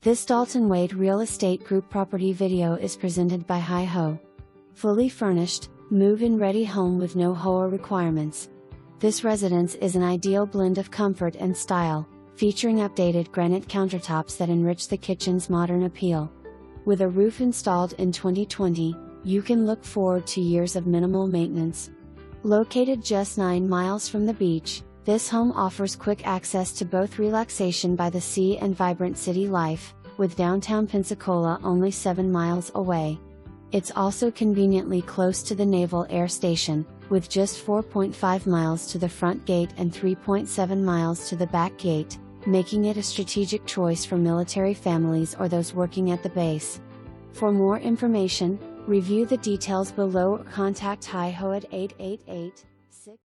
This Dalton Wade Real Estate Group property video is presented by Hi Ho. Fully furnished, move-in ready home with no HOA requirements. This residence is an ideal blend of comfort and style, featuring updated granite countertops that enrich the kitchen's modern appeal. With a roof installed in 2020, you can look forward to years of minimal maintenance. Located just 9 miles from the beach, this home offers quick access to both relaxation by the sea and vibrant city life, with downtown Pensacola only 7 miles away. It's also conveniently close to the Naval Air Station, with just 4.5 miles to the front gate and 3.7 miles to the back gate, making it a strategic choice for military families or those working at the base. For more information, review the details below or contact Hi Ho at 888-6